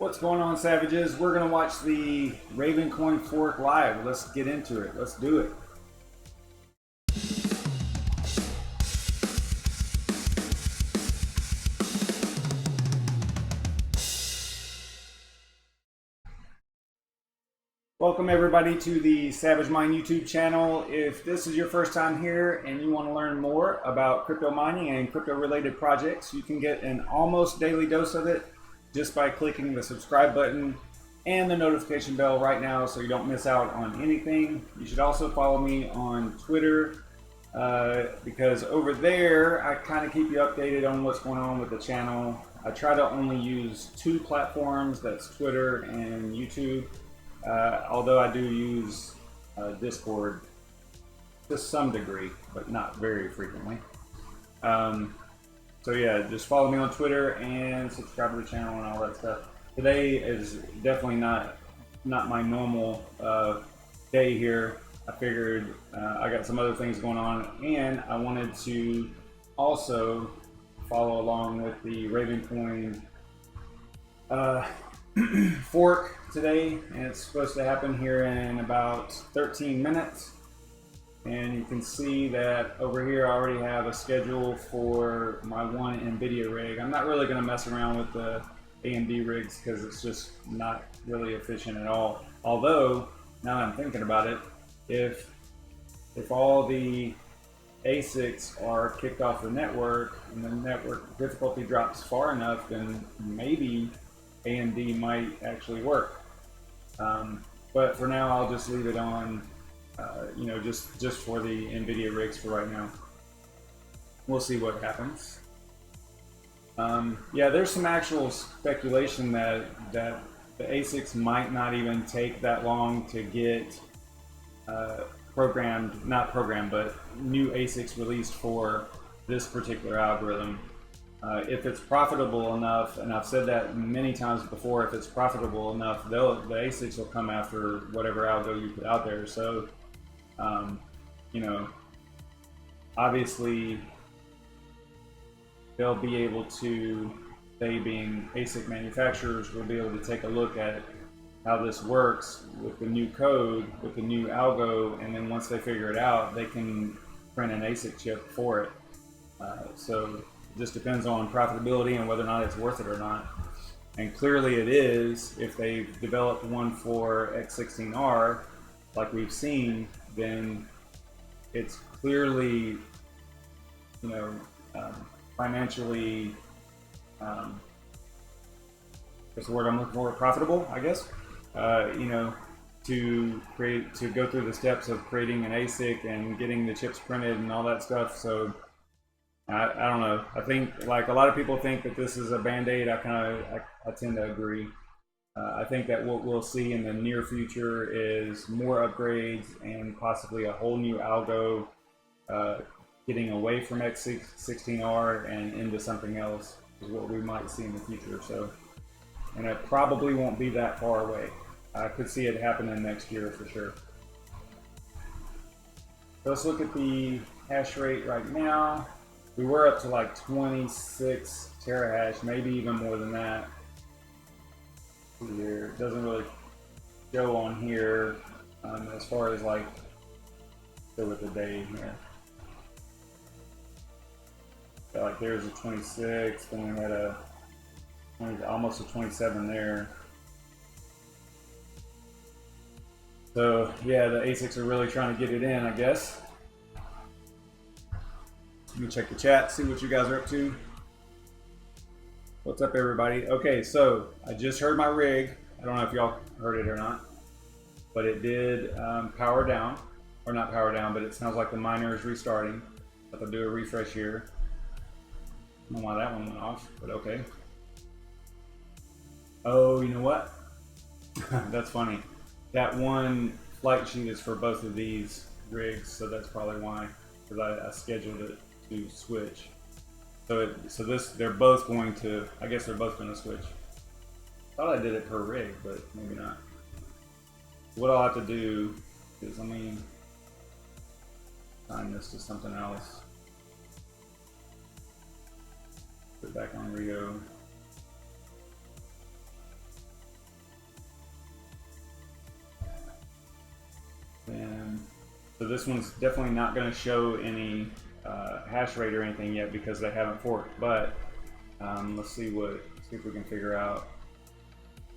What's going on, Savages? We're going to watch the Ravencoin fork live. Let's get into it. Let's do it. Welcome everybody to the SavageMine YouTube channel. If this is your first time here and you want to learn more about crypto mining and crypto related projects, you can get an almost daily dose of it just by clicking the subscribe button and the notification bell right now so you don't miss out on anything. You should also follow me on Twitter because over there I kind of keep you updated on what's going on with the channel. I try to only use two platforms, that's Twitter and YouTube. Although I do use Discord to some degree, but not very frequently. So yeah, just follow me on Twitter and subscribe to the channel and all that stuff. Today is definitely not my normal day here. I figured I got some other things going on, and I wanted to also follow along with the Ravencoin fork today, and it's supposed to happen here in about 13 minutes. And you can see that over here I already have a schedule for my one NVIDIA rig. I'm not really going to mess around with the AMD rigs because it's just not really efficient at all. Although, now that I'm thinking about it, if all the ASICs are kicked off the network and the network difficulty drops far enough, then maybe AMD might actually work. But for now, I'll just leave it on, just for the NVIDIA rigs for right now. We'll see what happens. Yeah, there's some actual speculation that the ASICs might not even take that long to get but new ASICs released for this particular algorithm. If it's profitable enough, and I've said that many times before, if it's profitable enough, the ASICs will come after whatever algo you put out there. So, obviously they'll be able to, they being ASIC manufacturers, will be able to take a look at how this works with the new code, with the new algo, and then once they figure it out, they can print an ASIC chip for it. So it just depends on profitability and whether or not it's worth it or not. And clearly it is. If they've developed one for x16R, like we've seen, then it's clearly, financially, what's the word I'm looking for? Profitable, I guess. To go through the steps of creating an ASIC and getting the chips printed and all that stuff. So I don't know. I think, like a lot of people think that this is a band-aid. I tend to agree. I think that what we'll see in the near future is more upgrades and possibly a whole new algo, getting away from x16R and into something else is what we might see in the future. So, and it probably won't be that far away. I could see it happening next year for sure. So let's look at the hash rate right now. We were up to like 26 terahash, maybe even more than that. Here, it doesn't really show on here as far as like go with the day here. So like there's a 26, then we had a 20, almost a 27 there. So yeah, the ASICs are really trying to get it in, I guess. Let me check the chat, see what you guys are up to. What's up, everybody? Okay, so I just heard my rig. I don't know if y'all heard it or not, but it did power down, or not power down, but it sounds like the miner is restarting. If I do a refresh here, I don't know why that one went off, but okay. Oh, you know what? That's funny. That one flight sheet is for both of these rigs, so that's probably why, because I scheduled it to switch. So they're both going to, I guess they're both going to switch. Thought I did it per rig, but maybe not. What I'll have to do is, let me assign this to something else. Put it back on Rio. And so this one's definitely not going to show any hash rate or anything yet because they haven't forked. But let's see if we can figure out.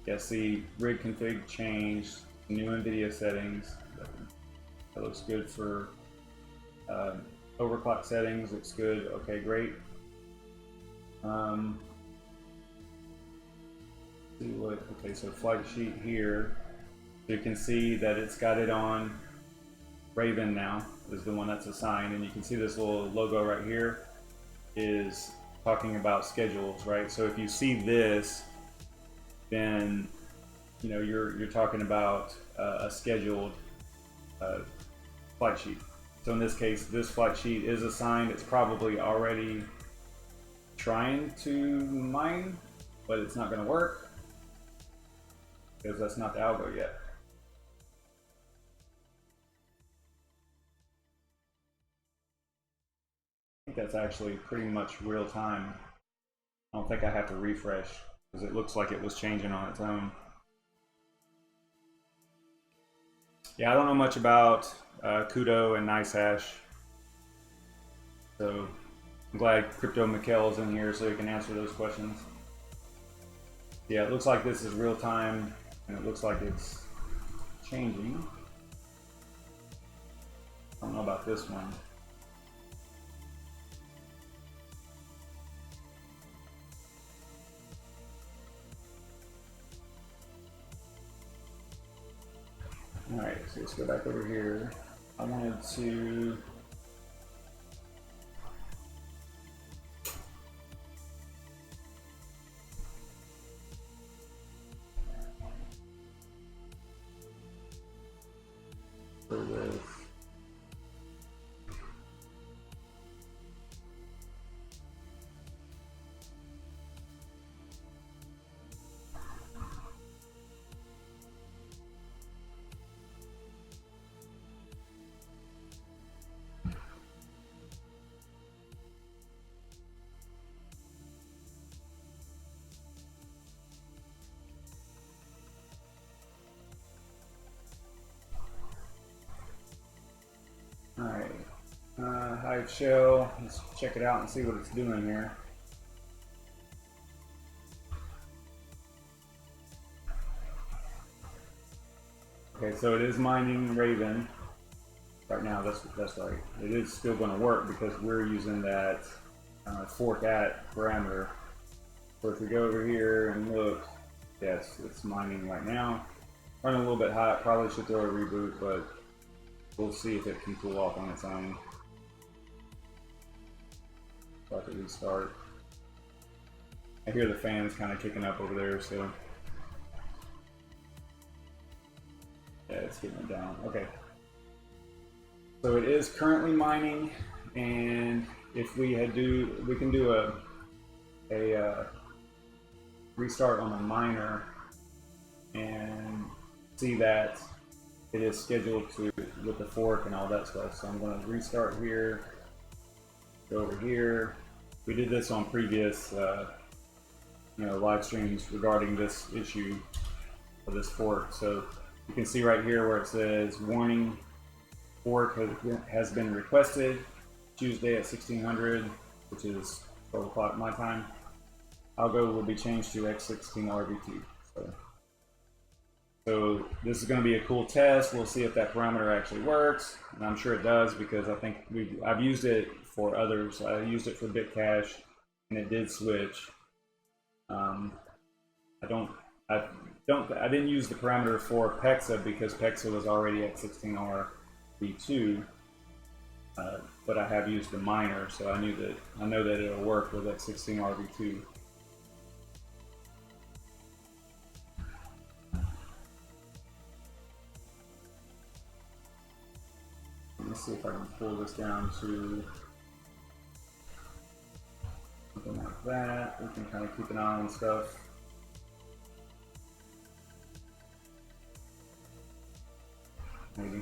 Yeah, see, rig config changed, new NVIDIA settings. That looks good for overclock settings. Looks good. Okay, great. See what? Okay, so flight sheet here. You can see that it's got it on Raven now. Is the one that's assigned, and you can see this little logo right here is talking about schedules, right? So if you see this, then you know you're talking about a scheduled flight sheet. So in this case, this flight sheet is assigned. It's probably already trying to mine, but it's not going to work because that's not the algo yet. I think that's actually pretty much real time. I don't think I have to refresh because it looks like it was changing on its own. Yeah, I don't know much about Kudo and NiceHash, so I'm glad Crypto Mikhail's in here so he can answer those questions. Yeah, it looks like this is real time, and it looks like it's changing. I don't know about this one. Alright, so let's go back over here. I wanted to for this. Alright, Hive Shell, let's check it out and see what it's doing here. Okay, so it is mining Raven right now. That's right. It is still going to work because we're using that fork at parameter. So if we go over here and look, yes, it's mining right now. Running a little bit hot. Probably should throw a reboot, but we'll see if it can cool off on its own. About to restart. I hear the fans kind of kicking up over there, so yeah, it's getting it down. Okay. So it is currently mining, and if we can do a restart on the miner and see that it is scheduled to with the fork and all that stuff. So I'm going to restart here, go over here. We did this on previous live streams regarding this issue of this fork. So you can see right here where it says warning, fork has been requested Tuesday at 1600, which is 12 o'clock my time. Algo will be changed to x16rV2. So this is going to be a cool test. We'll see if that parameter actually works, and I'm sure it does because I think I've used it for others. I used it for Bitcash, and it did switch. I didn't use the parameter for Pexa because Pexa was already at 16rV2, but I have used the miner, so I know that it'll work with x16rV2. Let's see if I can pull this down to something like that. We can kind of keep an eye on stuff. Maybe.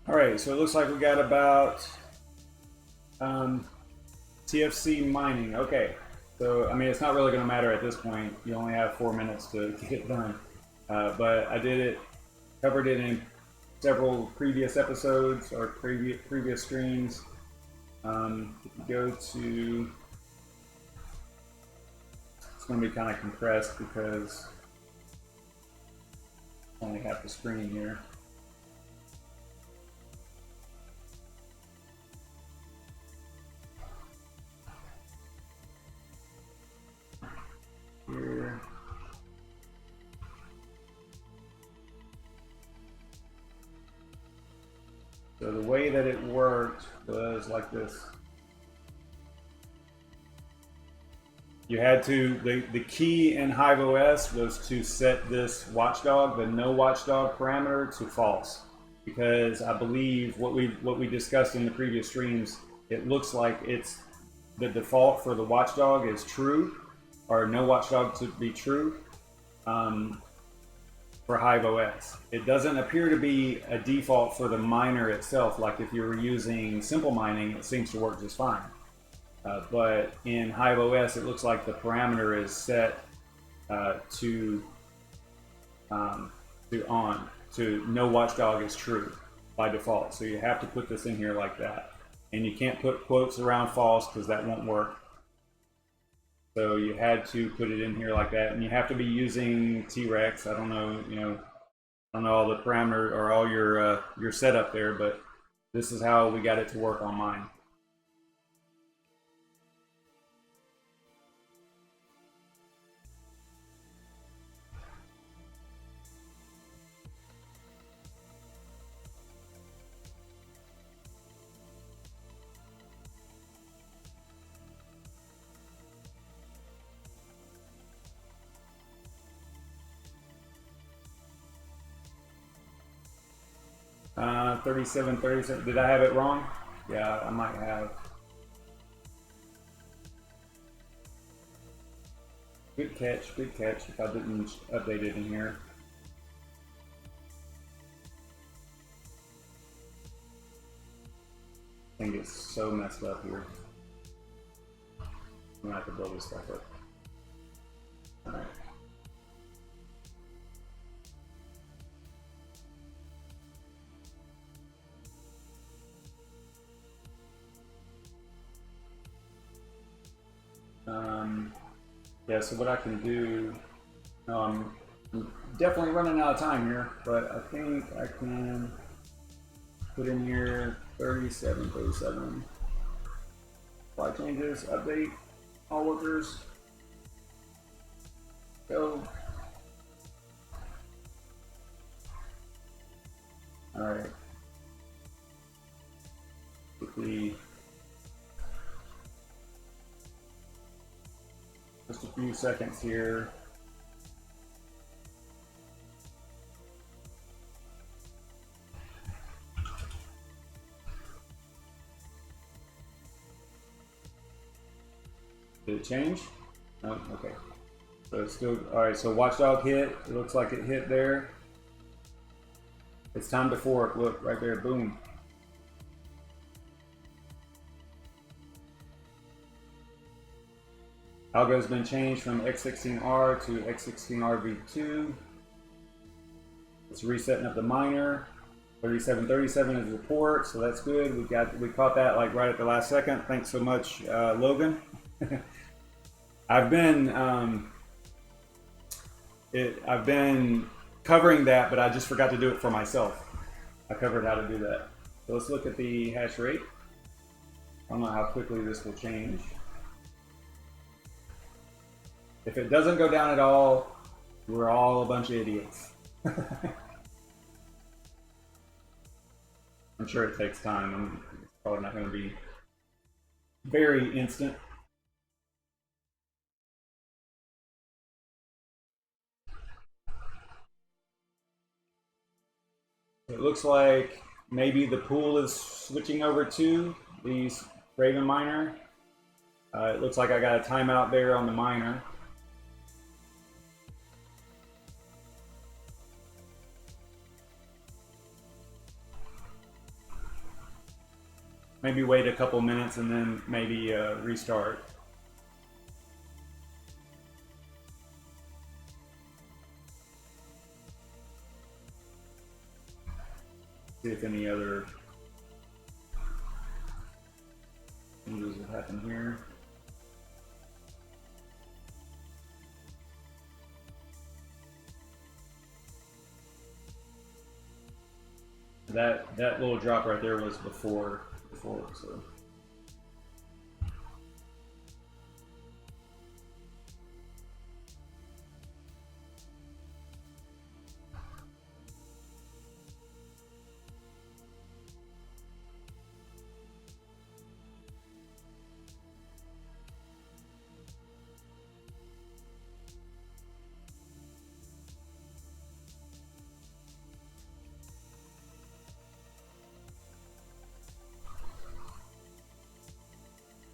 All right, so it looks like we got about TFC mining. Okay, so I mean, it's not really going to matter at this point. You only have 4 minutes to get it done. But I did it, covered it in several previous episodes or previous streams. If you go to, it's going to be kind of compressed because I only have the screen here. Here. So the way that it worked was like this. You had to, the key in HiveOS was to set this watchdog, the no watchdog parameter, to false. Because I believe what we discussed in the previous streams, it looks like it's the default for the watchdog is true, or no watchdog to be true for HiveOS. It doesn't appear to be a default for the miner itself. Like if you were using simple mining, it seems to work just fine. But in HiveOS, it looks like the parameter is set to no watchdog is true by default. So you have to put this in here like that, and you can't put quotes around false because that won't work. So you had to put it in here like that, and you have to be using T-Rex. I don't know, I don't know all the parameter or all your setup there, but this is how we got it to work on mine. 37. Did I have it wrong? Yeah, I might have. Good catch if I didn't update it in here. I think it's so messed up here. I'm gonna have to build this stuff up. Alright. Yeah, so what I can do, I'm definitely running out of time here, but I think I can put in here 37. Apply changes, update, all workers, go. All right. Quickly. Just a few seconds here. Did it change? Oh, okay. So it's still, all right, so watchdog hit. It looks like it hit there. It's time to fork. Look, right there, boom. Algo has been changed from x16R to x16rV2. It's resetting of the miner. 3737 is the port, so that's good. We caught that like right at the last second. Thanks so much, Logan. I've been covering that, but I just forgot to do it for myself. I covered how to do that. So let's look at the hash rate. I don't know how quickly this will change. If it doesn't go down at all, we're all a bunch of idiots. I'm sure it takes time, and it's probably not going to be very instant. It looks like maybe the pool is switching over to these Raven miner. It looks like I got a timeout there on the miner. maybe wait a couple minutes and then maybe restart. See if any other changes will happen here. That little drop right there was before, so.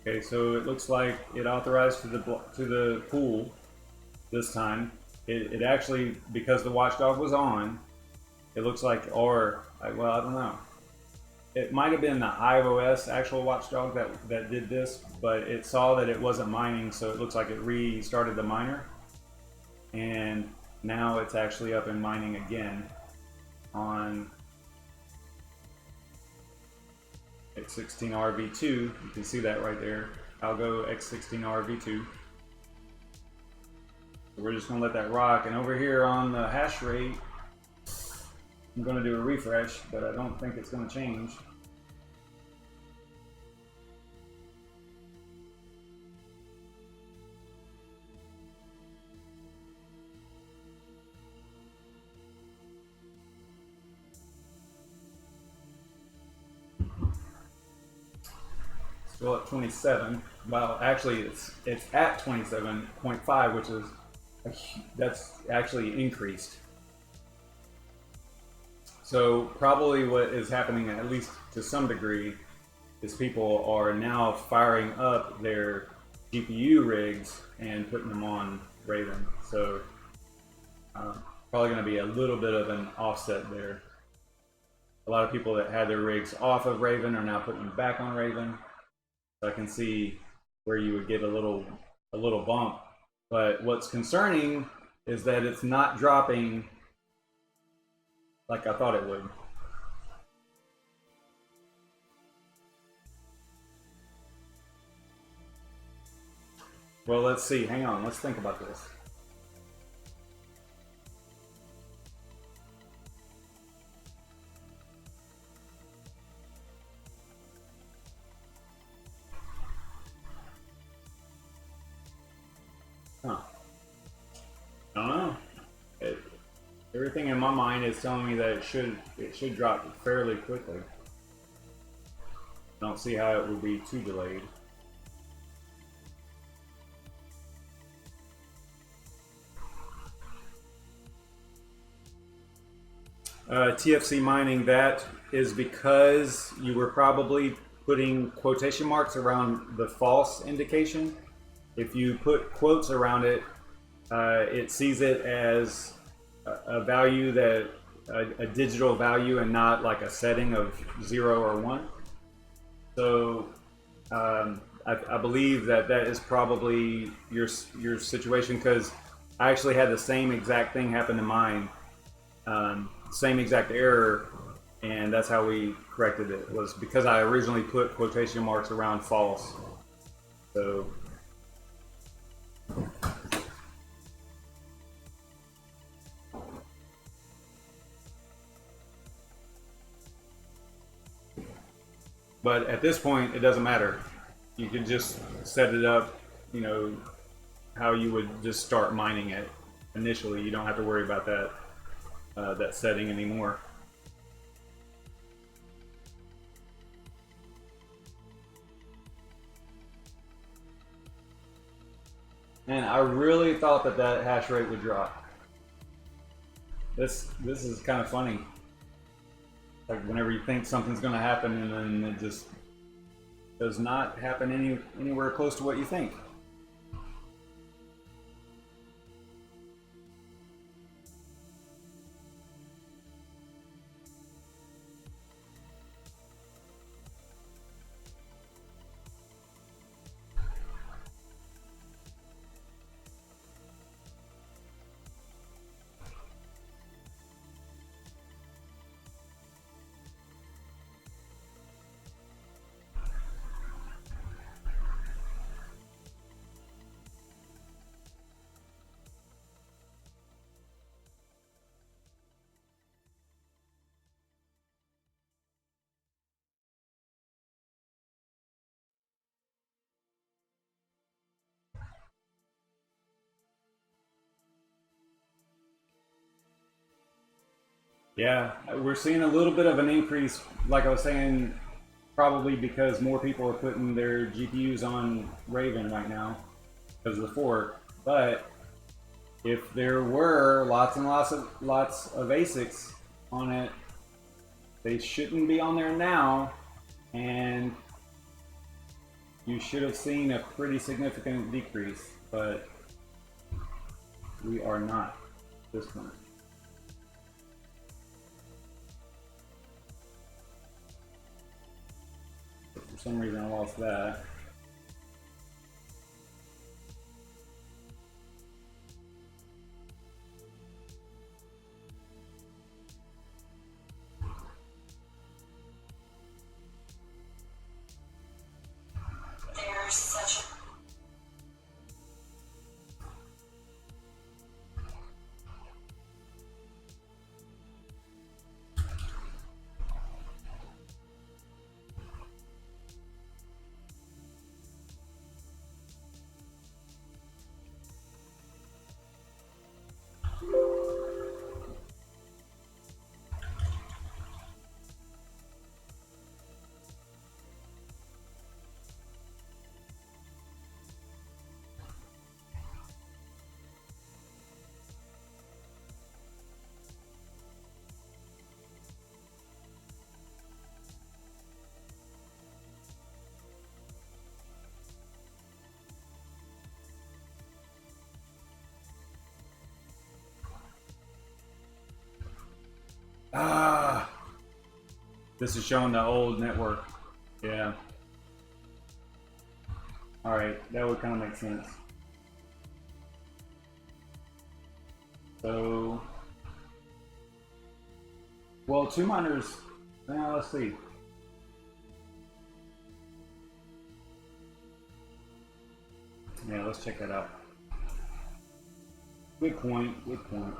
Okay, so it looks like it authorized to the pool this time. It actually, because the watchdog was on, it looks like, or well, I don't know. It might have been the iOS actual watchdog that did this, but it saw that it wasn't mining, so it looks like it restarted the miner, and now it's actually up and mining again on x16rV2. You can see that right there. Algo x16rV2. So we're just going to let that rock. And over here on the hash rate, I'm going to do a refresh, but I don't think it's going to change. Still at 27. Well, actually, it's at 27.5, which is that's actually increased. So probably what is happening, at least to some degree, is people are now firing up their GPU rigs and putting them on Raven. So probably going to be a little bit of an offset there. A lot of people that had their rigs off of Raven are now putting them back on Raven. So I can see where you would get a little bump, but what's concerning is that it's not dropping like I thought it would. Well, let's see. Hang on. Let's think about this. Huh. I don't know. Everything in my mind is telling me that it should drop fairly quickly. I don't see how it would be too delayed. TFC mining, that is because you were probably putting quotation marks around the false indication. If you put quotes around it, it sees it as a value that a digital value and not like a setting of 0 or 1. So I believe that is probably your situation, because I actually had the same exact thing happen to mine, same exact error, and that's how we corrected it, was because I originally put quotation marks around false. So but at this point, it doesn't matter. You can just set it up, you know, how you would just start mining it initially. You don't have to worry about that that setting anymore. And I really thought that hash rate would drop. This is kind of funny. Like whenever you think something's going to happen, and then it just does not happen anywhere close to what you think. Yeah, we're seeing a little bit of an increase, like I was saying, probably because more people are putting their GPUs on Raven right now because of the fork. But if there were lots and lots of ASICs on it, they shouldn't be on there now, and you should have seen a pretty significant decrease, but we are not at this point. For some reason I lost that. There's such a Ah, this is showing the old network. Yeah. All right, that would kind of make sense. So, well, two miners. Now let's see. Yeah, let's check that out. Good point. Good point.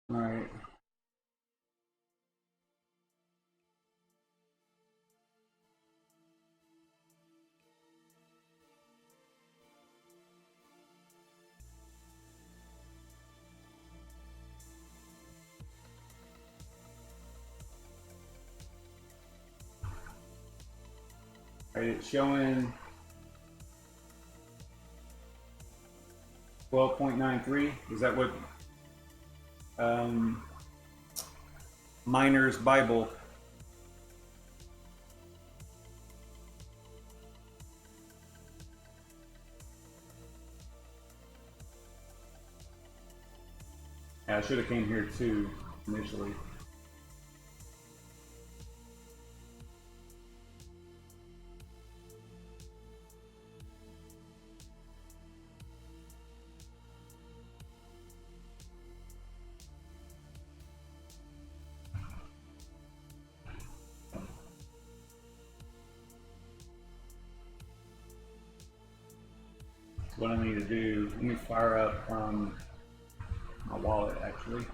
All right. All right, it's showing 12.93. Is that what Miner's Bible? Yeah, I should have came here too initially. What I need to do, let me fire up my wallet actually.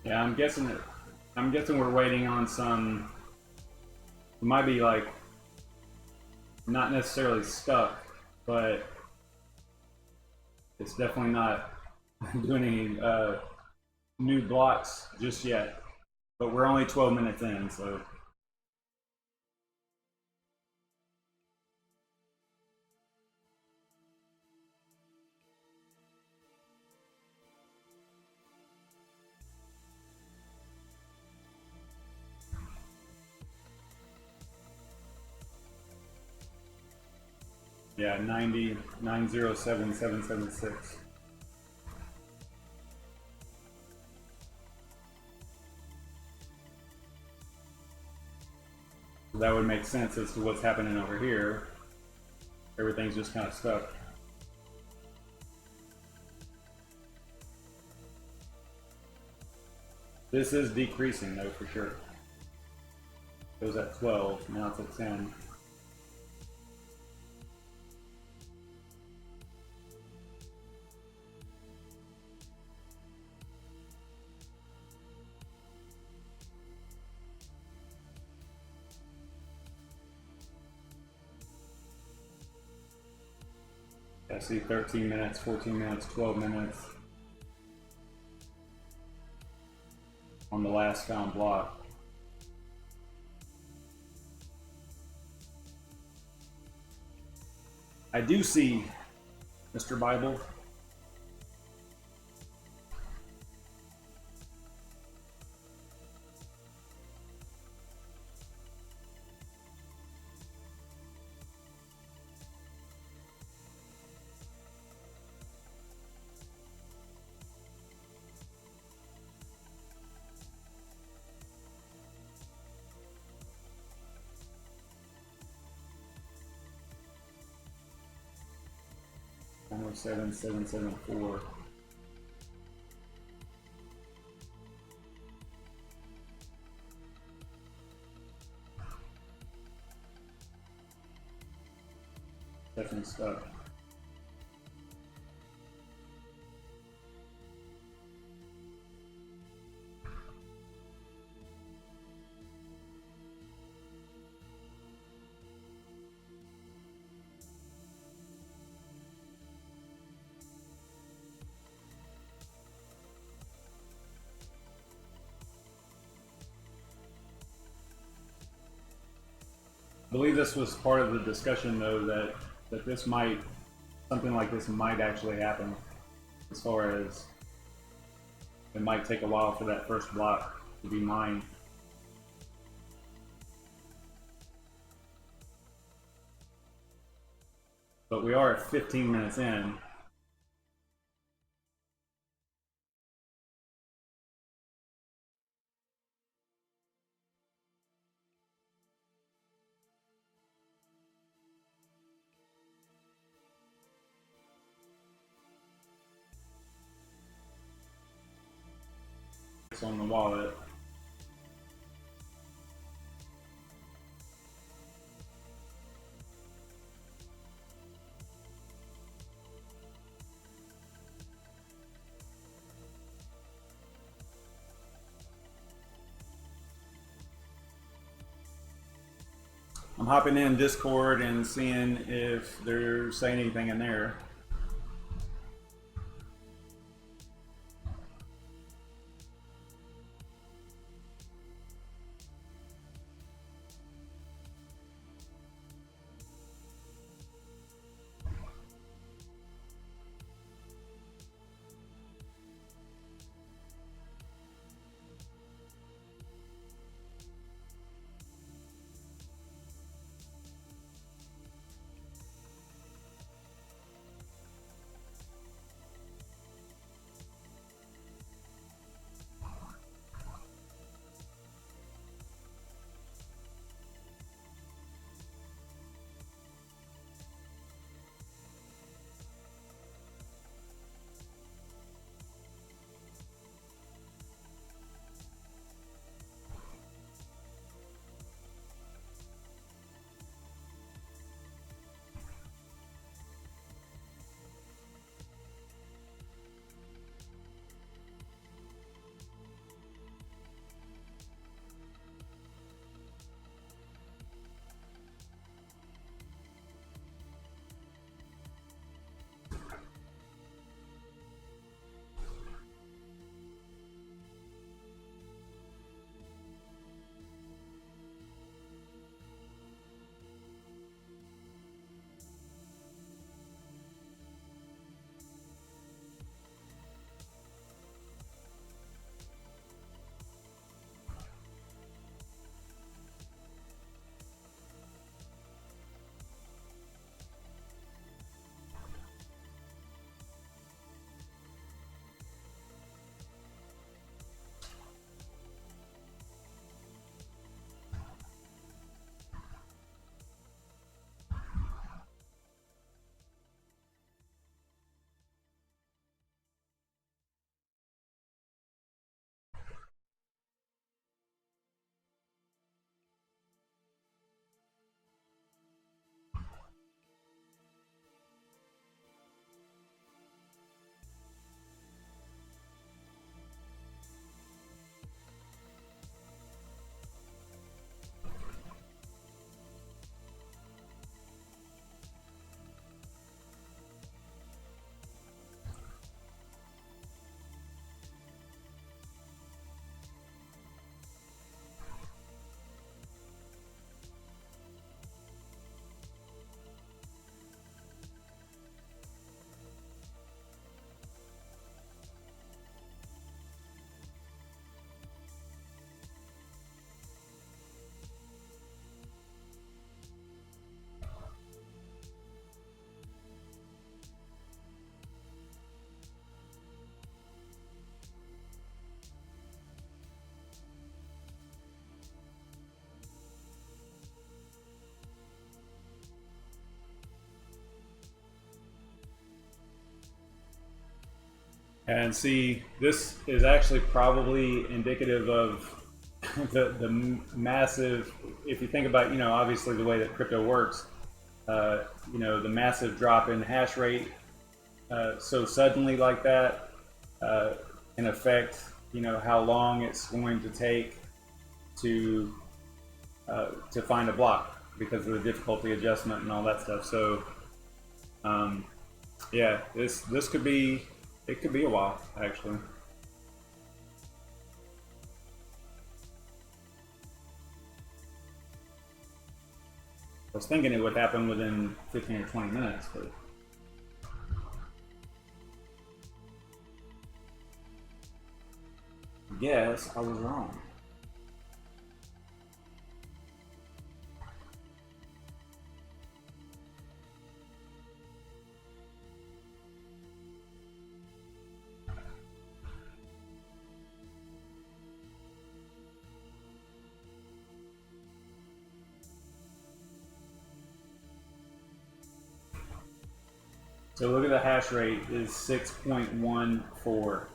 Yeah, I'm guessing we're waiting on some. It might be like not necessarily stuck, but it's definitely not doing any new blocks just yet. But we're only 12 minutes in, so. Yeah, 90,907,776. So that would make sense as to what's happening over here. Everything's just kind of stuck. This is decreasing though, for sure. It was at 12, now it's at 10. I see 13 minutes, 14 minutes, 12 minutes on the last found block. I do see, Mr. Bible. Almost 7774. Definitely stuck. I believe this was part of the discussion, though, that this might, something like this might actually happen, as far as it might take a while for that first block to be mined. But we are at 15 minutes in. It's on the wallet. I'm hopping in Discord and seeing if they're saying anything in there. And see, this is actually probably indicative of the massive, if you think about, obviously the way that crypto works, the massive drop in hash rate so suddenly like that can affect, how long it's going to take to find a block because of the difficulty adjustment and all that stuff. So, yeah, this could be, it could be a while actually. I was thinking it would happen within 15 or 20 minutes, but yes, I was wrong. So look at the hash rate is 6.14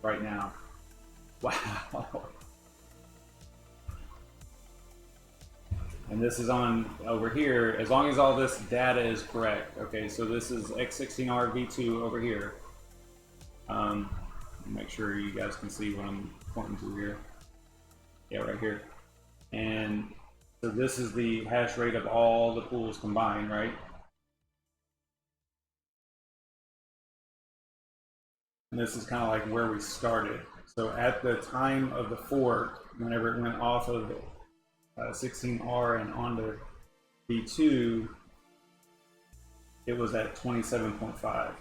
right now. Wow. And this is on over here, as long as all this data is correct. Okay, so this is x16rV2 over here. Make sure you guys can see what I'm pointing to here. Yeah, right here. And so this is the hash rate of all the pools combined, right? And this is kind of like where we started. So at the time of the fork, whenever it went off of 16R and onto V2, it was at 27.5.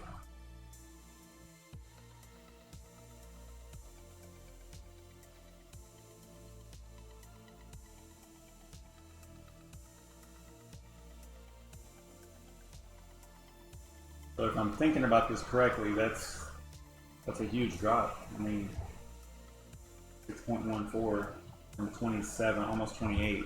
So if I'm thinking about this correctly, that's a huge drop. I mean, 6.14 from 27, almost 28.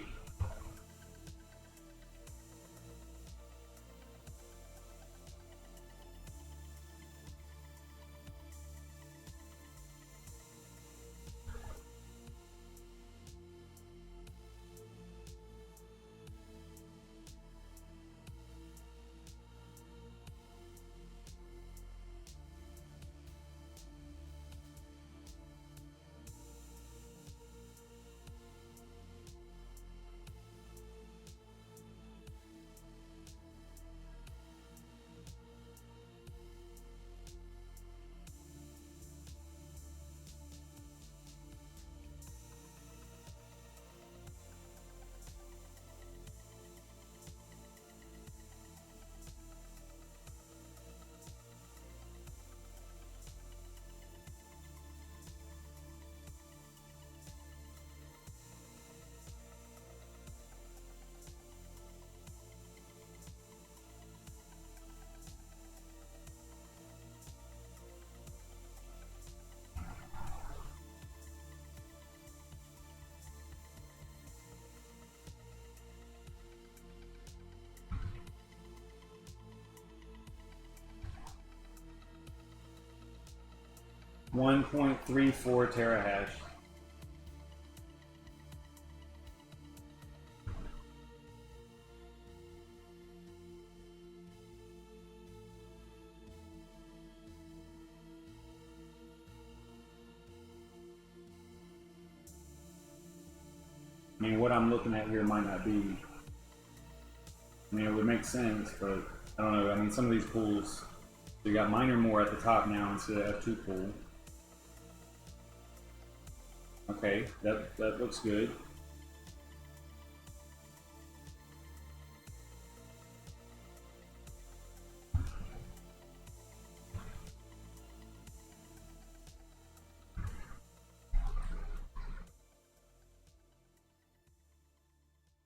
.34 terahash. I mean, what I'm looking at here might not be. I mean, it would make sense, but I don't know. I mean, some of these pools, you got miner more at the top now instead of F2 pool. Okay, that looks good.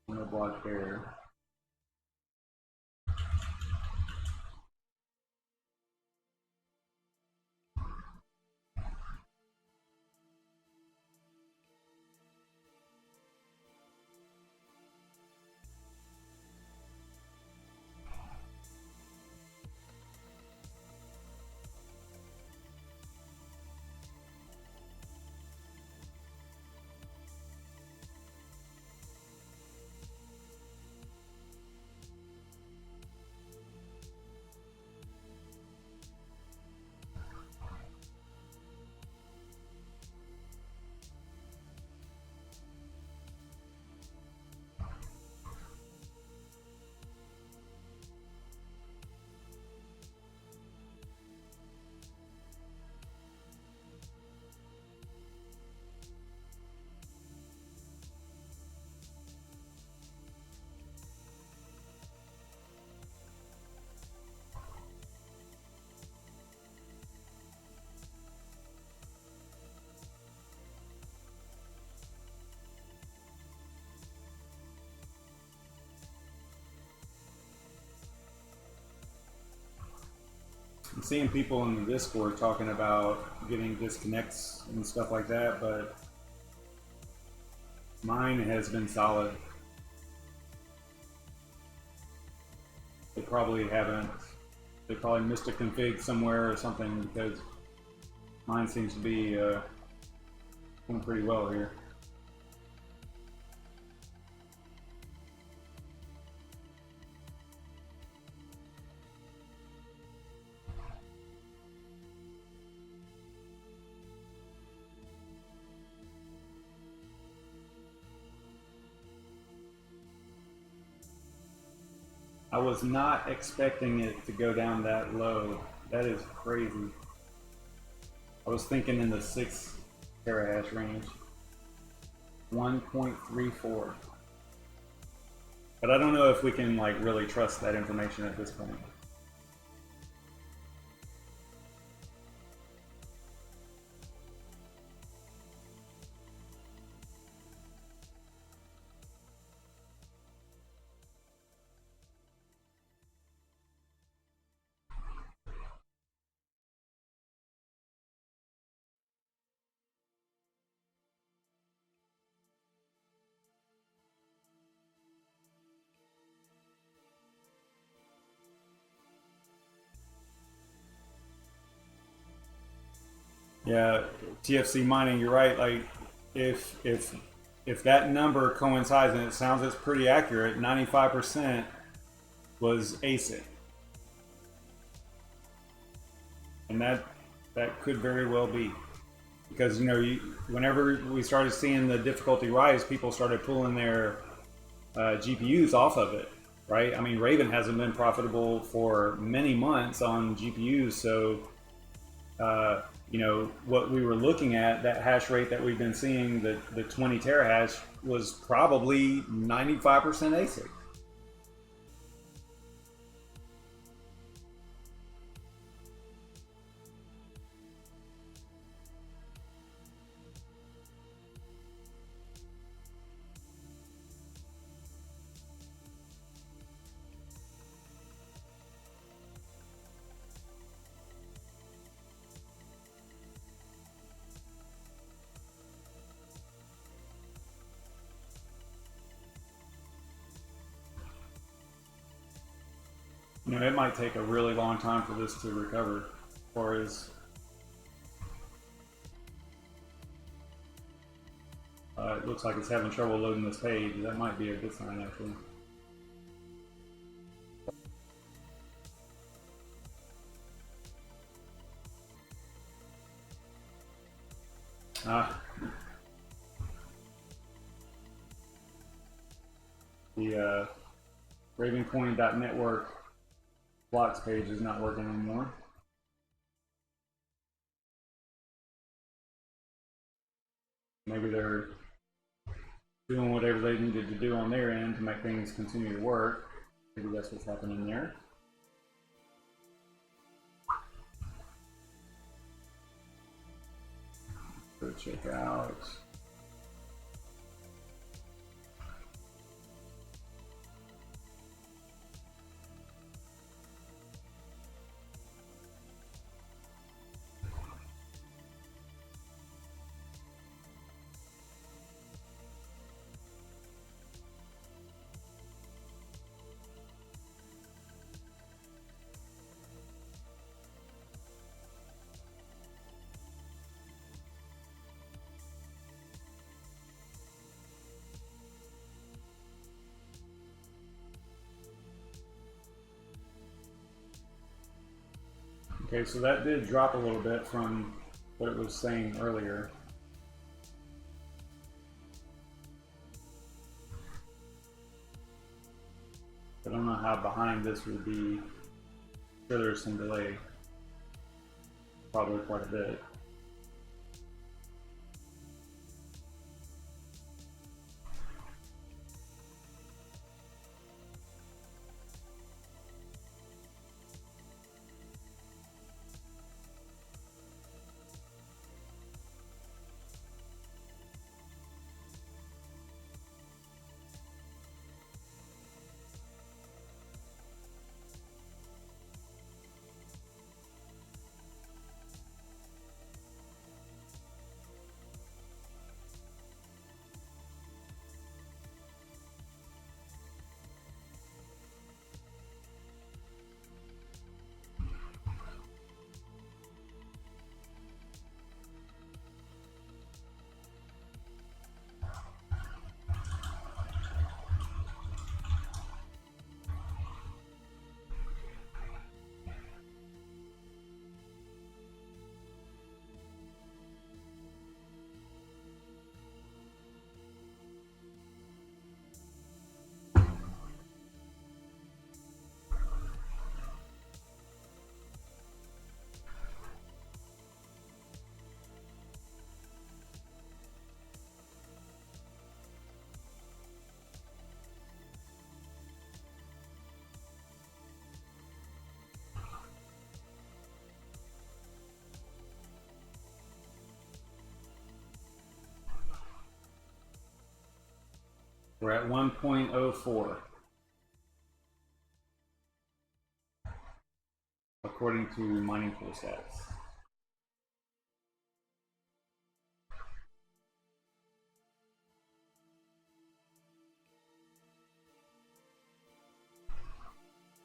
No block there. I'm seeing people in the Discord talking about getting disconnects and stuff like that, but mine has been solid. They probably haven't. They probably missed a config somewhere or something, because mine seems to be going pretty well here. I was not expecting it to go down that low. That is crazy. I was thinking in the 6 terahash range. 1.34. But I don't know if we can like really trust that information at this point. Yeah, TFC mining, you're right. Like, if that number coincides, and it sounds it's pretty accurate, 95% was ASIC, and that could very well be, because whenever we started seeing the difficulty rise, people started pulling their GPUs off of it, right? I mean, Raven hasn't been profitable for many months on GPUs, so. What we were looking at, that hash rate that we've been seeing, the 20 terahash, was probably 95% ASIC. It might take a really long time for this to recover, as far as it looks like it's having trouble loading this page. That might be a good sign, actually. The Ravencoin.network blocks page is not working anymore. Maybe they're doing whatever they needed to do on their end to make things continue to work. Maybe that's what's happening there. Go check out. Okay, so that did drop a little bit from what it was saying earlier. I don't know how behind this would be. I'm sure there's some delay. Probably quite a bit. We're at 1.04 according to mining pool stats.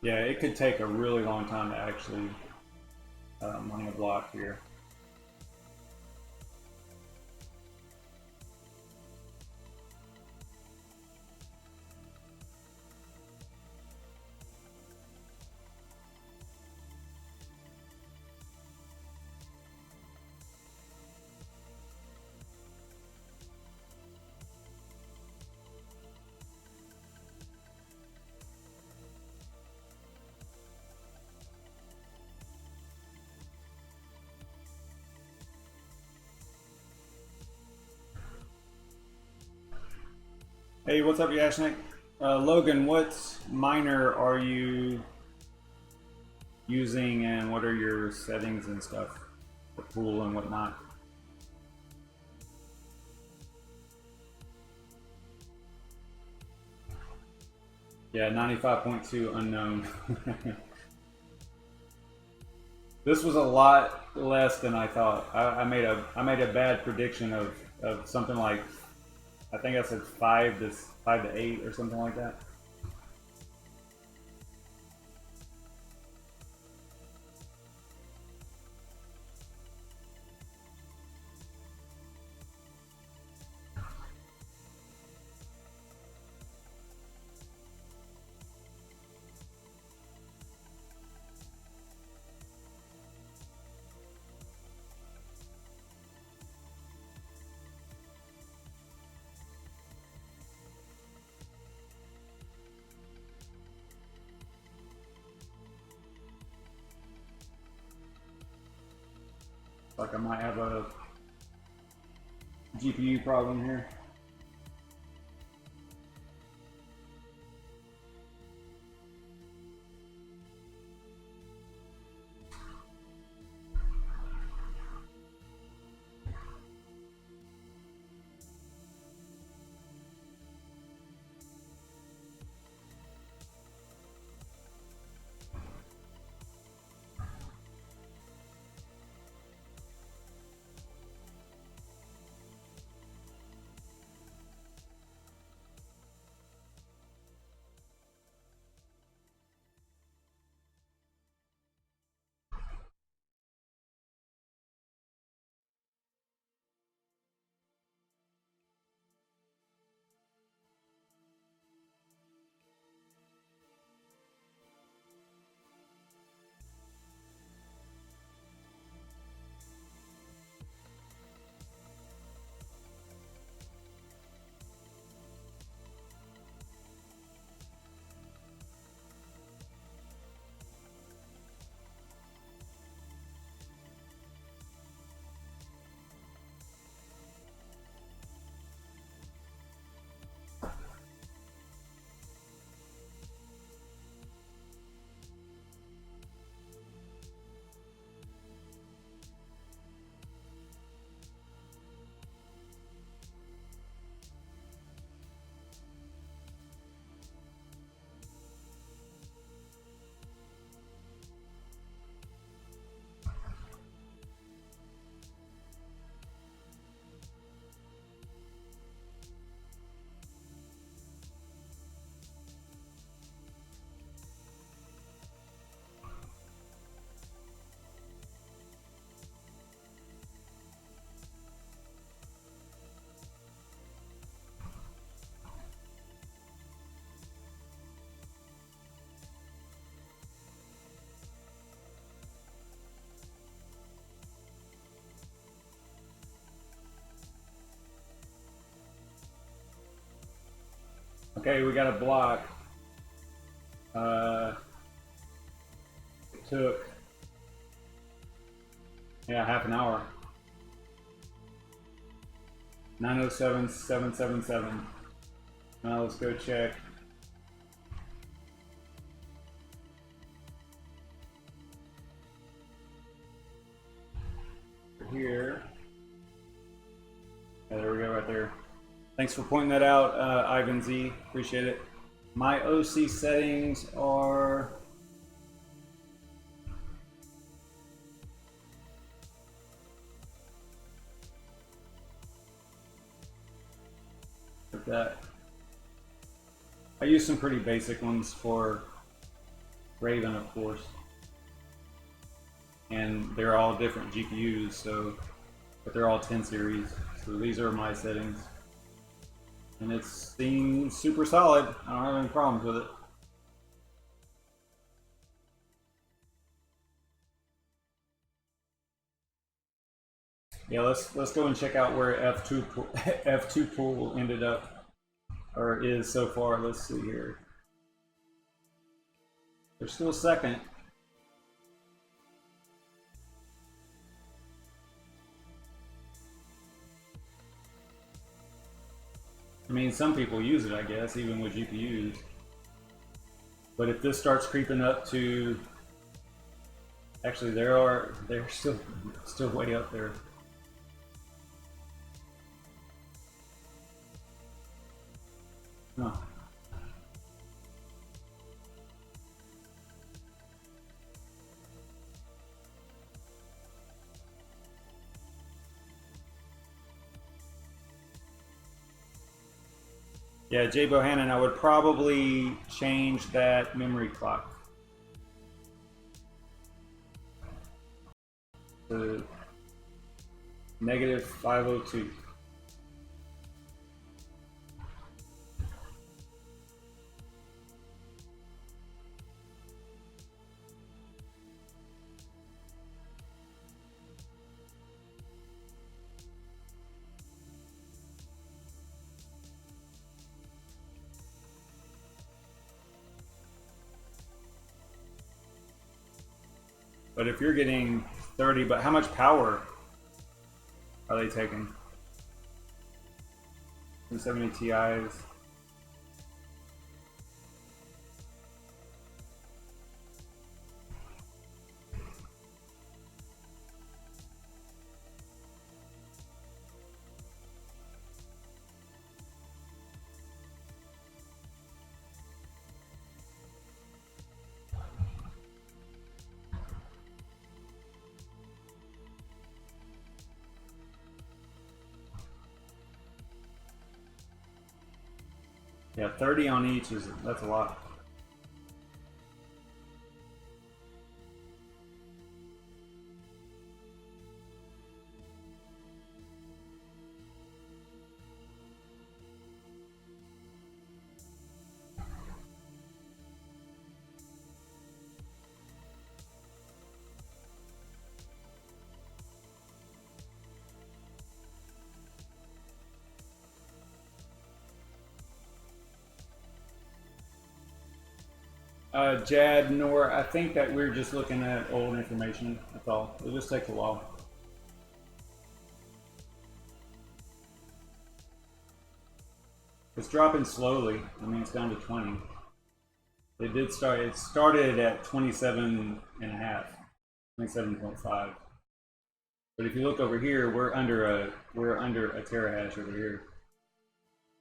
Yeah, it could take a really long time to actually mine a block here. Hey, what's up, Yashnik? Logan, what miner are you using and what are your settings and stuff? The pool and whatnot? Yeah, 95.2 unknown. This was a lot less than I thought. I made a bad prediction of something like, I think I said 5 to 8 or something like that. Like I might have a GPU problem here. Okay, we got a block. It took, half an hour. 907,777. Now let's go check. Here. Yeah, there we go, right there. Thanks for pointing that out, Ivan Z. Appreciate it. My OC settings are like that. I use some pretty basic ones for Raven, of course, and they're all different GPUs, so but they're all 10 series. So these are my settings, and it seems super solid. I don't have any problems with it. Yeah, let's go and check out where F2 pool ended up, or is so far. Let's see here. They're still second. I mean, some people use it, I guess, even with GPUs. But if this starts creeping up to, actually, they're still way up there. Huh. Yeah, Jay Bohannon, I would probably change that memory clock to -502. But if you're getting 30, but how much power are they taking? 270 Ti's. Yeah, 30 on each that's a lot. Jad, Nor, I think that we're just looking at old information. That's all. It just takes a while. It's dropping slowly. I mean, it's down to 20. It did start. It started at 27 and a half, 27.5. But if you look over here, we're under a terahash over here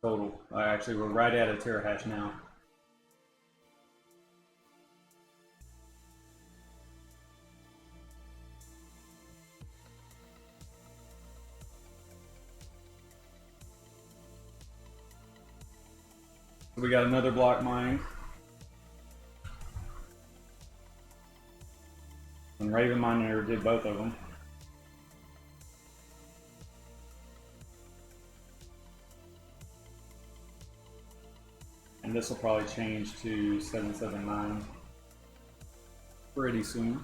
total. Actually, we're right at a terahash now. We got another block mine. And Ravencoin did both of them. And this will probably change to 779 pretty soon.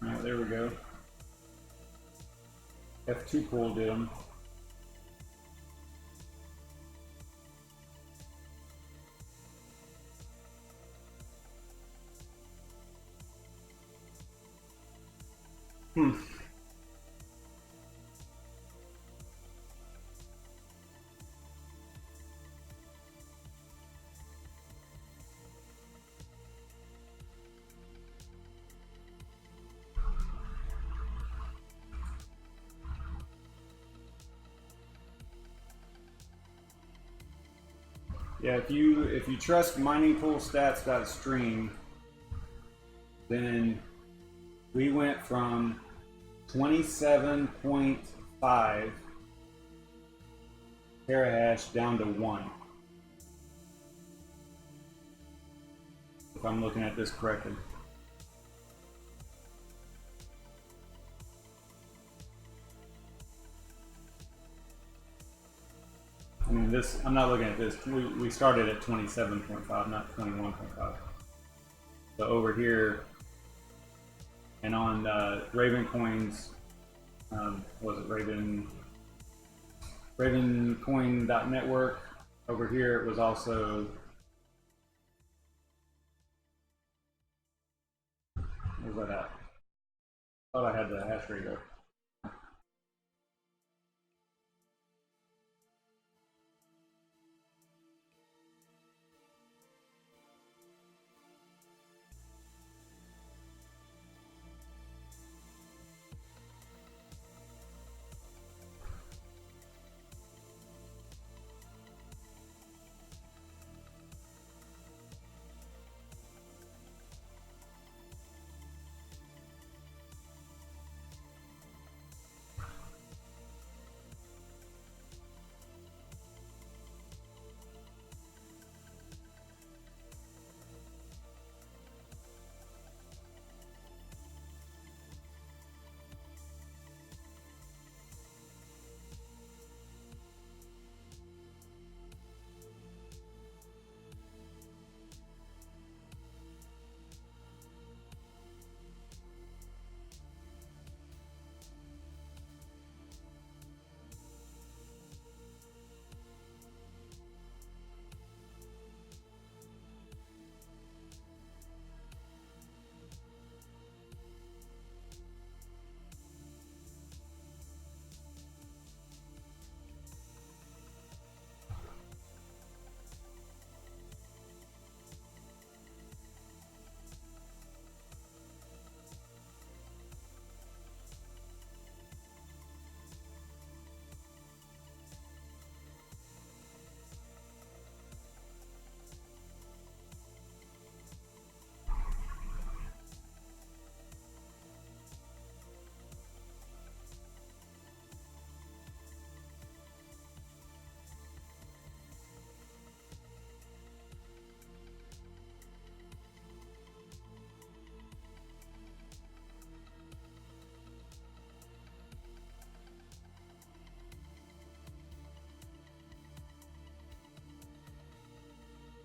All right, there we go. F2 pull did them. Yeah, if you trust miningpoolstats.stream, then we went from 27.5 terahash down to 1. If I'm looking at this correctly. I mean, this, I'm not looking at this. We started at 27.5, not 21.5. So over here, and on Ravencoin's, was it Ravencoin.network? Over here, it was also, where's that at? Thought I had the hash rate up.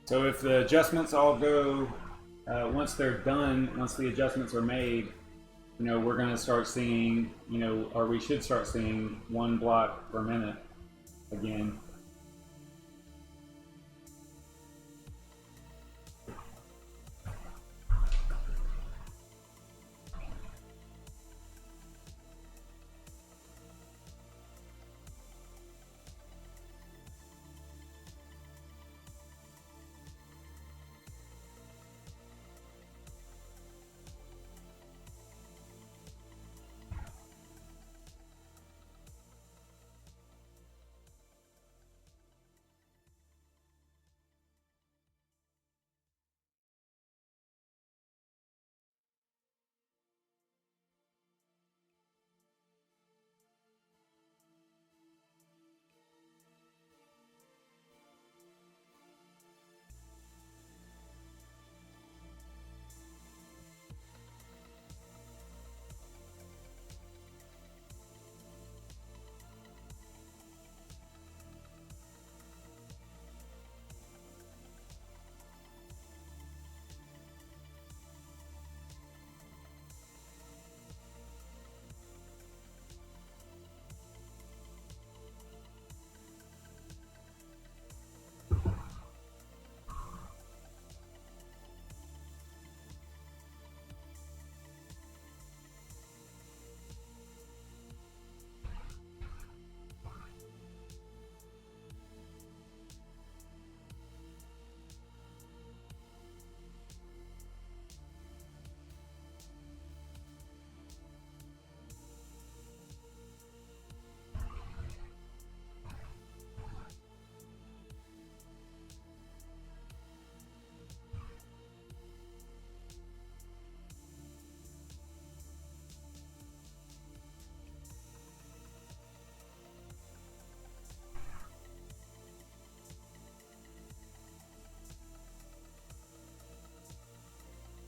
So if the adjustments all go, once they're done, once the adjustments are made, you know, we're going to start seeing, you know, or we should start seeing 1 block per minute again.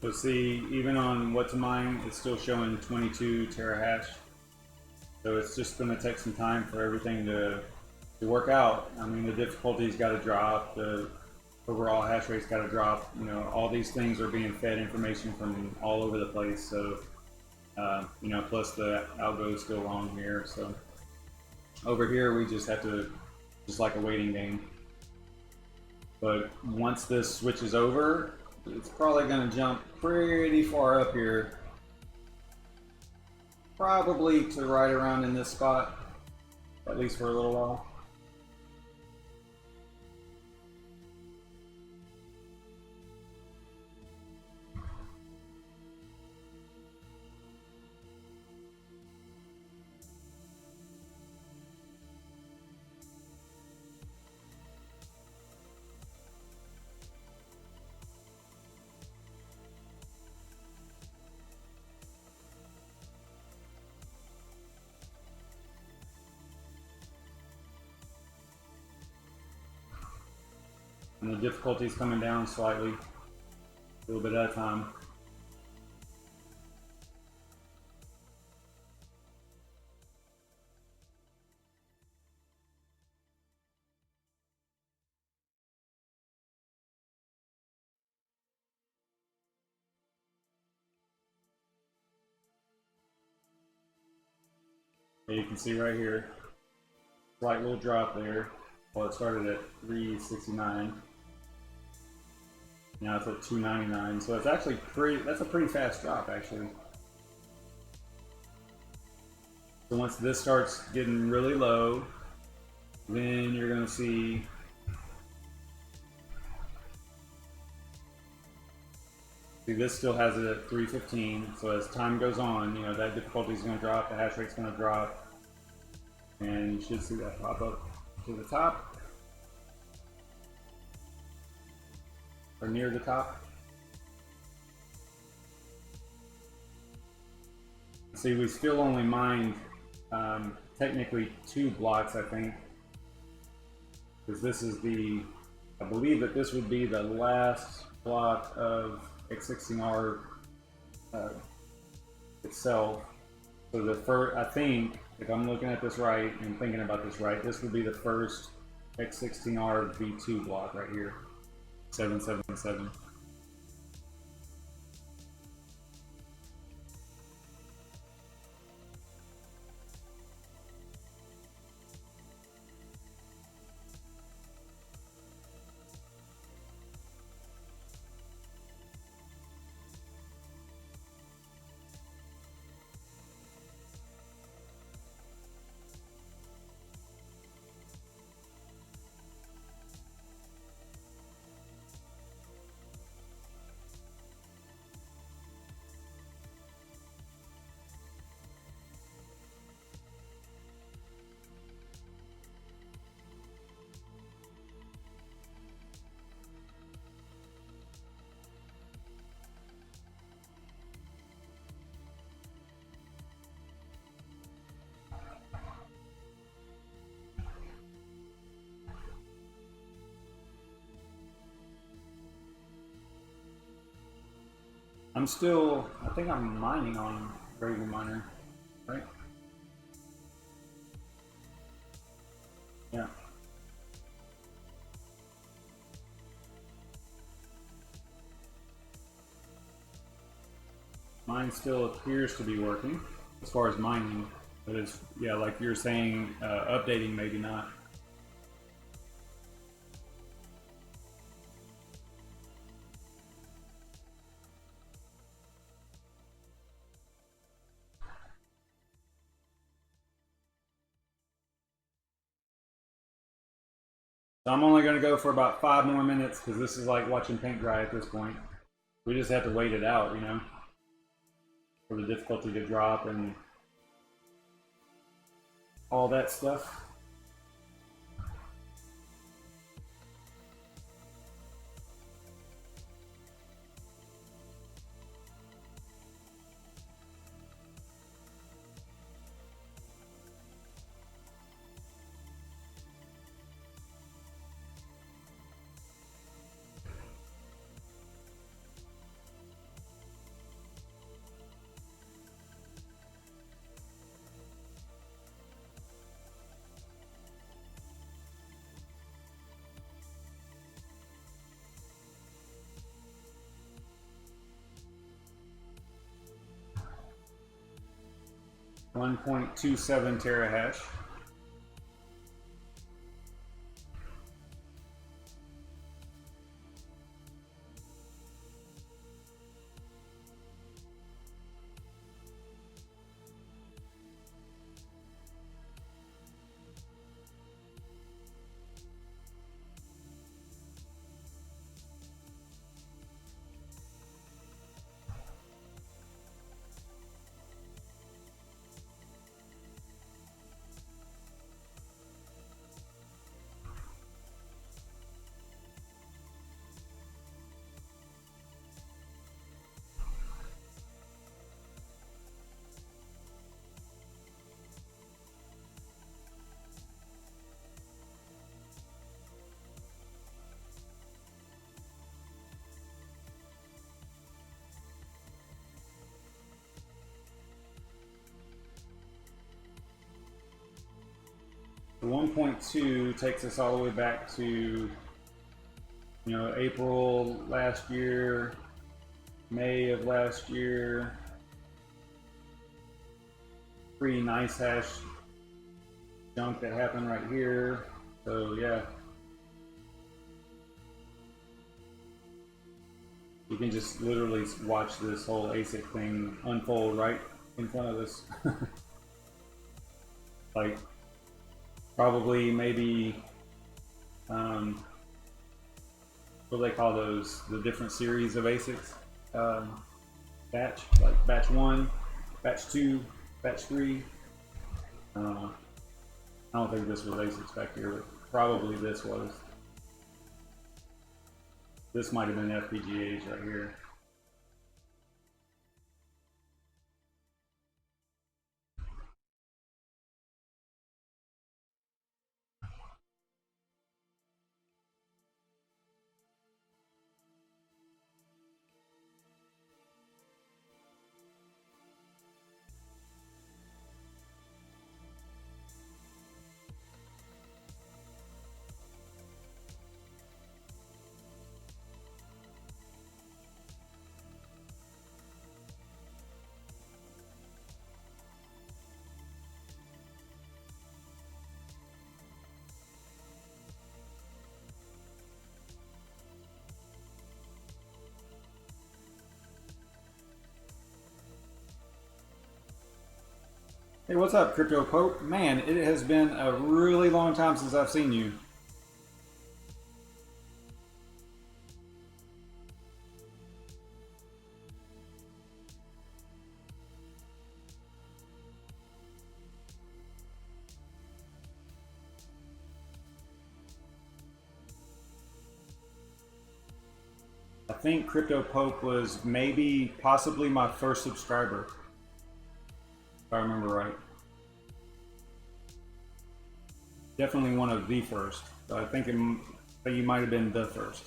So see, even on what to mine, it's still showing 22 terahash. So it's just going to take some time for everything to work out. I mean, the difficulty's got to drop, the overall hash rate's got to drop. You know, all these things are being fed information from all over the place. So, you know, plus the algo is still wrong here. So over here, we just have to, just like a waiting game. But once this switches over, it's probably going to jump pretty far up here. Probably to right around in this spot, at least for a little while. And the difficulty is coming down slightly, a little bit at a time. And you can see right here, slight little drop there. Well, it started at 369. Now it's at 299, so it's actually that's a pretty fast drop actually. So once this starts getting really low, then you're gonna see this still has it at 315, so as time goes on, you know, that difficulty is gonna drop, the hash rate's gonna drop, and you should see that pop up to the top. Or near the top. See, we still only mined technically 2 blocks, I think, because this is the, I believe that this would be the last block of x16r itself. So the first, I think, if I'm looking at this right and thinking about this right, this would be the first x16rV2 block right here. 777. I think I'm mining on Ravencoin, right? Yeah. Mine still appears to be working as far as mining, but it's, yeah, like you're saying, updating maybe not. So I'm only going to go for about 5 more minutes because this is like watching paint dry at this point. We just have to wait it out, you know, for the difficulty to drop and all that stuff. 1.27 terahash. The 1.2 takes us all the way back to, April last year, May of last year. Pretty nice hash junk that happened right here. So yeah, you can just literally watch this whole ASIC thing unfold right in front of us. Like probably maybe what do they call those? The different series of ASICs. Batch, like batch 1, batch 2, batch 3. I don't think this was ASICs back here, but probably this was. This might have been FPGAs right here. Hey, what's up, Crypto Pope? Man, it has been a really long time since I've seen you. I think Crypto Pope was maybe, possibly my first subscriber, if I remember right. Definitely one of the first. So I think you might have been the first.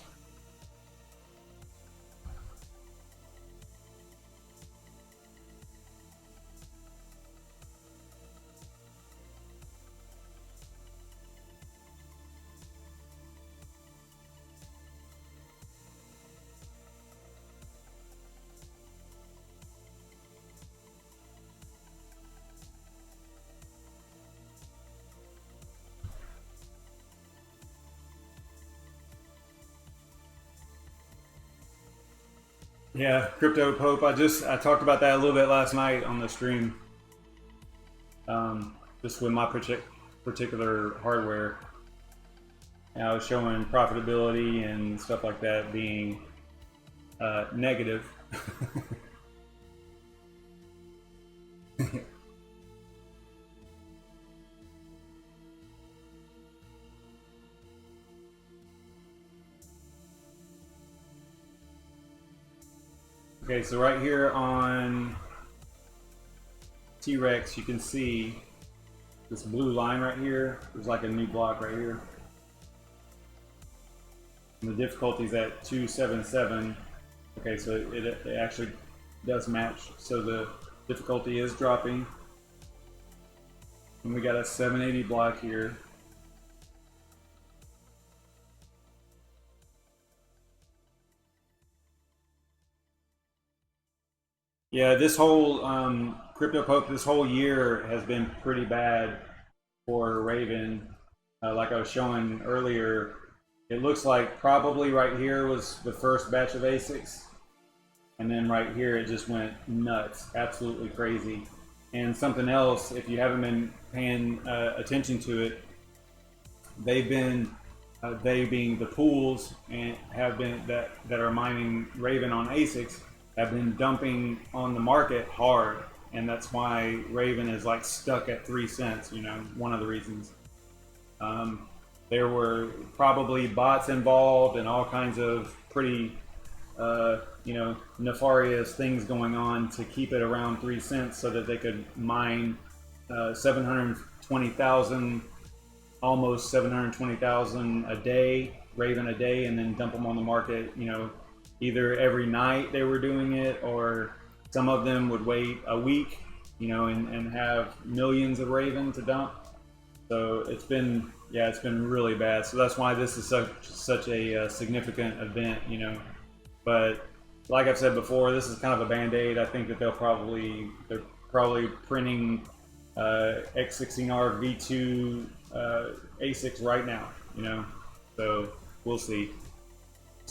Yeah, Crypto Pope. I talked about that a little bit last night on the stream. Just with my particular hardware, and I was showing profitability and stuff like that being negative. Okay, so right here on T-Rex, you can see this blue line right here. There's like a new block right here. And the difficulty is at 277. Okay, so it actually does match. So the difficulty is dropping. And we got a 780 block here. Yeah, this whole Crypto Pope, this whole year has been pretty bad for Raven. Like I was showing earlier, it looks like probably right here was the first batch of ASICs, and then right here it just went nuts, absolutely crazy. And something else, if you haven't been paying attention to it, they've been they being the pools and have been that are mining Raven on ASICs have been dumping on the market hard, and that's why Raven is like stuck at 3 cents. You know, one of the reasons. There were probably bots involved and all kinds of pretty you know, nefarious things going on to keep it around 3 cents so that they could mine 720,000, almost 720,000 a day, Raven a day, and then dump them on the market. You know, either every night they were doing it, or some of them would wait a week, you know, and have millions of Raven to dump. So it's been, yeah, it's been really bad. So that's why this is such a significant event, you know. But like I've said before, this is kind of a band-aid. I think that they're probably printing x16rV2 ASICs right now, you know. So we'll see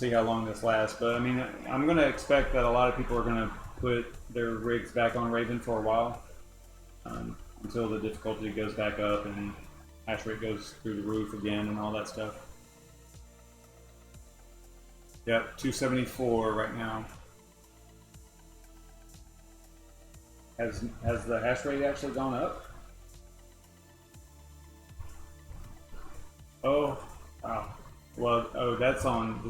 how long this lasts. But I mean, I'm going to expect that a lot of people are going to put their rigs back on Raven for a while, until the difficulty goes back up and hash rate goes through the roof again and all that stuff. Yep, 274 right now. Has the hash rate actually gone up? Oh, wow. Well, oh, that's on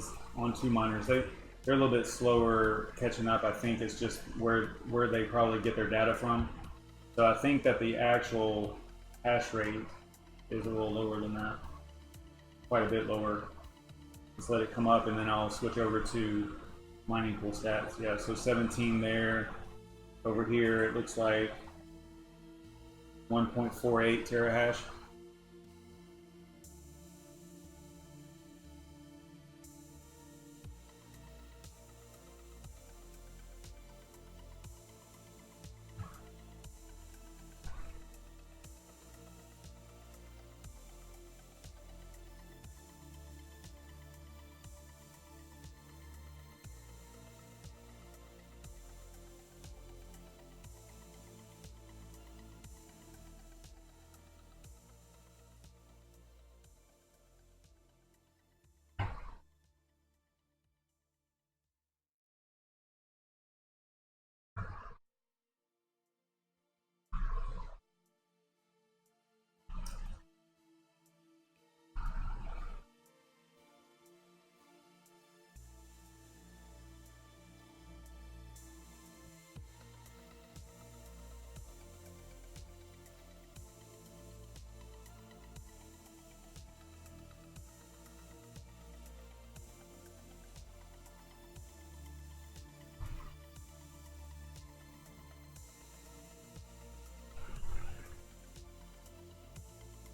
two miners. They're a little bit slower catching up. I think it's just where they probably get their data from. So I think that the actual hash rate is a little lower than that, quite a bit lower. Let's let it come up, and then I'll switch over to mining pool stats. Yeah, so 17 there. Over here, it looks like 1.48 terahash.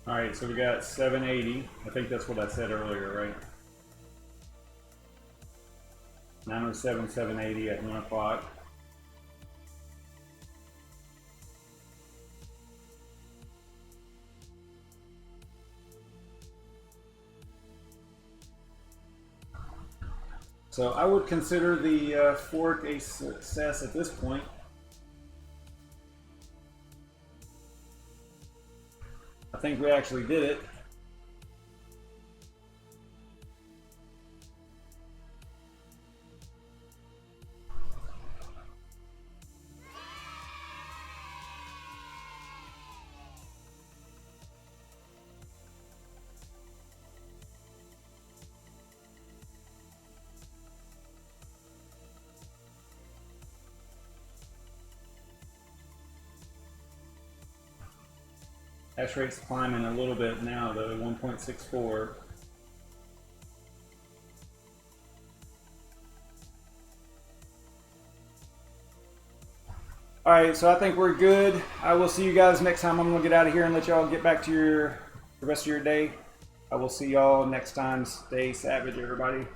All right, so we got 780. I think that's what I said earlier, right? 907, 780 at 1 o'clock. So I would consider the fork a success at this point. I think we actually did it. Hash rate's climbing a little bit now though, 1.64. Alright, so I think we're good. I will see you guys next time. I'm going to get out of here and let y'all get back to the rest of your day. I will see y'all next time. Stay savage, everybody.